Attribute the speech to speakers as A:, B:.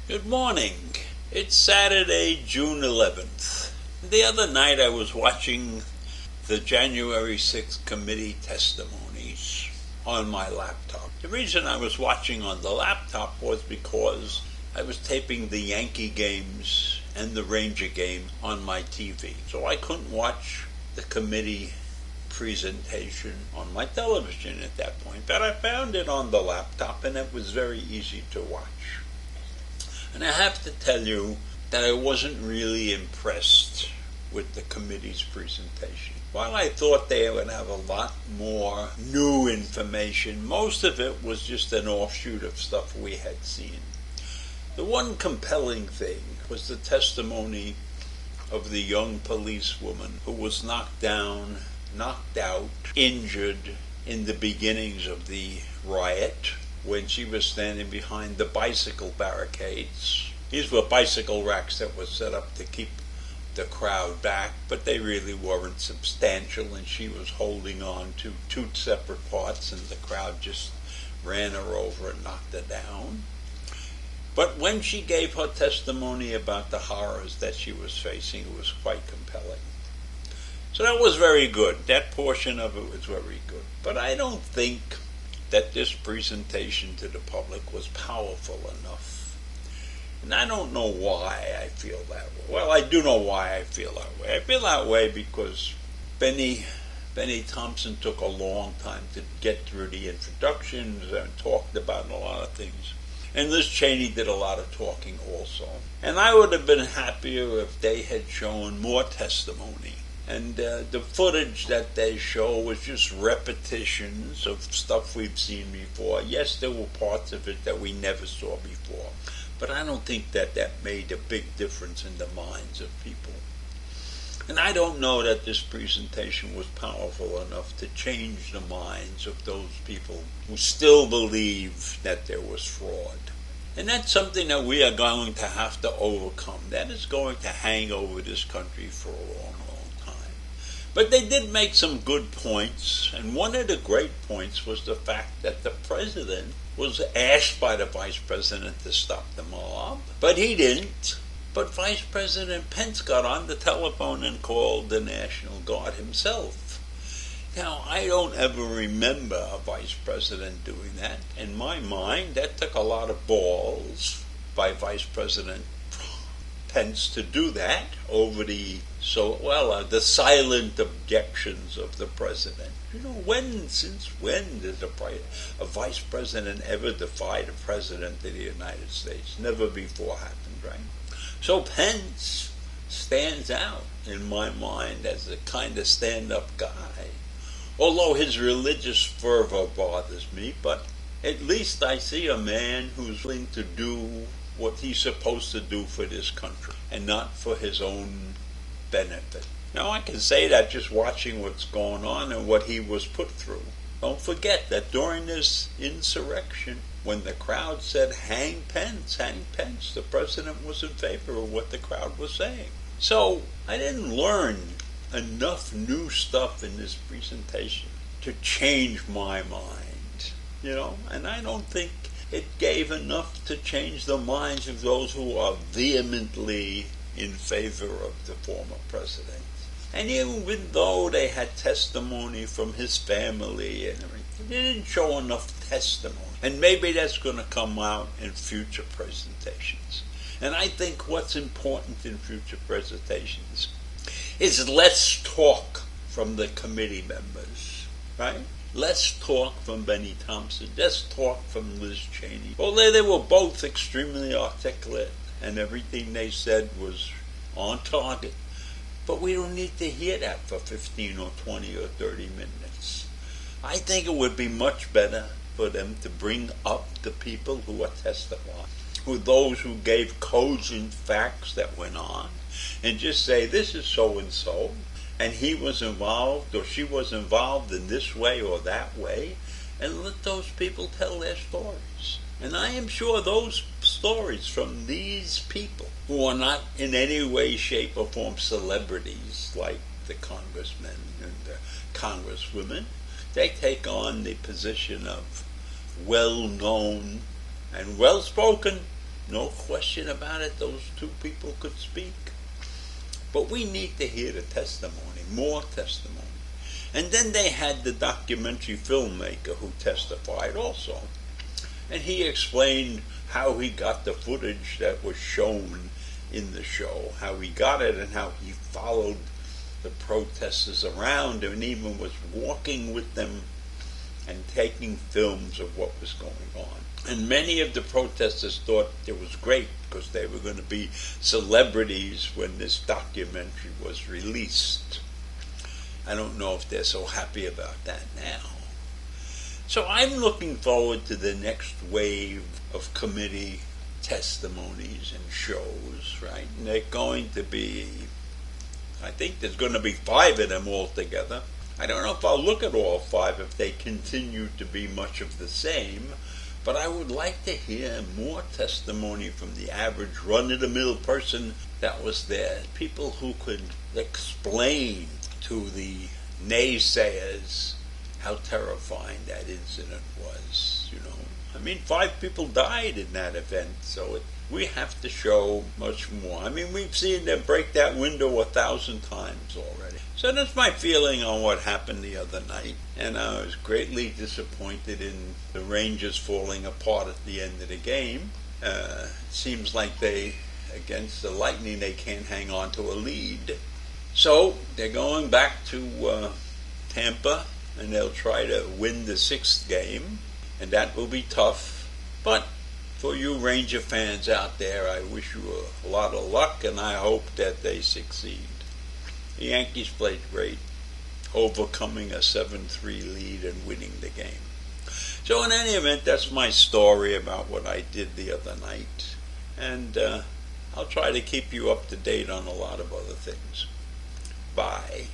A: Good morning. It's Saturday, June 11th. The other night I was watching the January 6th committee testimonies on my laptop. The reason I was watching on the laptop was because I was taping the Yankee games and the Ranger game on my TV. So I couldn't watch the committee presentation on my television at that point. But I found it on the laptop and it was very easy to watch. And I have to tell you that I wasn't really impressed with the committee's presentation. While I thought they would have a lot more new information, most of it was just an offshoot of stuff we had seen. The one compelling thing was the testimony of the young policewoman who was knocked down, knocked out, injured in the beginnings of the riot, when she was standing behind the bicycle barricades. These were bicycle racks that were set up to keep the crowd back, but they really weren't substantial, and she was holding on to two separate parts, and the crowd just ran her over and knocked her down. But when she gave her testimony about the horrors that she was facing, it was quite compelling. So that was very good. That portion of it was very good. But I don't think that this presentation to the public was powerful enough. And I don't know why I feel that way. Well, I do know why I feel that way. I feel that way because Benny Thompson took a long time to get through the introductions and talked about a lot of things. And Liz Cheney did a lot of talking also. And I would have been happier if they had shown more testimony. And the footage that they show was just repetitions of stuff we've seen before. Yes, there were parts of it that we never saw before, but I don't think that made a big difference in the minds of people. And I don't know that this presentation was powerful enough to change the minds of those people who still believe that there was fraud. And that's something that we are going to have to overcome. That is going to hang over this country for a long time. But they did make some good points, and one of the great points was the fact that the president was asked by the vice president to stop the mob, but he didn't. But Vice President Pence got on the telephone and called the National Guard himself. Now, I don't ever remember a vice president doing that. In my mind, that took a lot of balls by Vice President Pence to do that over the silent objections of the president. You know, since when did a vice president ever defy the president of the United States? Never before happened, right? So Pence stands out in my mind as a kind of stand-up guy. Although his religious fervor bothers me, but at least I see a man who's willing to do what he's supposed to do for this country and not for his own benefit. Now, I can say that just watching what's going on and what he was put through. Don't forget that during this insurrection, when the crowd said, hang Pence, the president was in favor of what the crowd was saying. So I didn't learn enough new stuff in this presentation to change my mind, and I don't think it gave enough to change the minds of those who are vehemently in favor of the former president. And even though they had testimony from his family and everything, they didn't show enough testimony. And maybe that's going to come out in future presentations. And I think what's important in future presentations is let's talk from the committee members, right? Let's talk from Benny Thompson. Let's talk from Liz Cheney. Although they were both extremely articulate and everything they said was on target. But we don't need to hear that for 15 or 20 or 30 minutes. I think it would be much better for them to bring up the people who are testifying, who those who gave cogent facts that went on, and just say this is so and so, and he was involved or she was involved in this way or that way, and let those people tell their stories. And I am sure those stories from these people, who are not in any way, shape, or form celebrities like the congressmen and the congresswomen, they take on the position of well-known and well-spoken. No question about it, those two people could speak. But we need to hear the testimony, more testimony. And then they had the documentary filmmaker who testified also. And he explained how he got the footage that was shown in the show, how he got it and how he followed the protesters around and even was walking with them and taking films of what was going on. And many of the protesters thought it was great because they were going to be celebrities when this documentary was released. I don't know if they're so happy about that now. So I'm looking forward to the next wave of committee testimonies and shows, right? And they're going to be, I think there's going to be 5 of them altogether. I don't know if I'll look at all 5 if they continue to be much of the same, but I would like to hear more testimony from the average run-of-the-mill person that was there. People who could explain to the naysayers how terrifying that incident was, you know. I mean, 5 people died in that event, so we have to show much more. I mean, we've seen them break that window 1,000 times already. So that's my feeling on what happened the other night. And I was greatly disappointed in the Rangers falling apart at the end of the game. It seems like against the Lightning, they can't hang on to a lead. So they're going back to Tampa, and they'll try to win the 6th game, and that will be tough. But for you Ranger fans out there, I wish you a lot of luck, and I hope that they succeed. The Yankees played great, overcoming a 7-3 lead and winning the game. So in any event, that's my story about what I did the other night, and I'll try to keep you up to date on a lot of other things. Bye.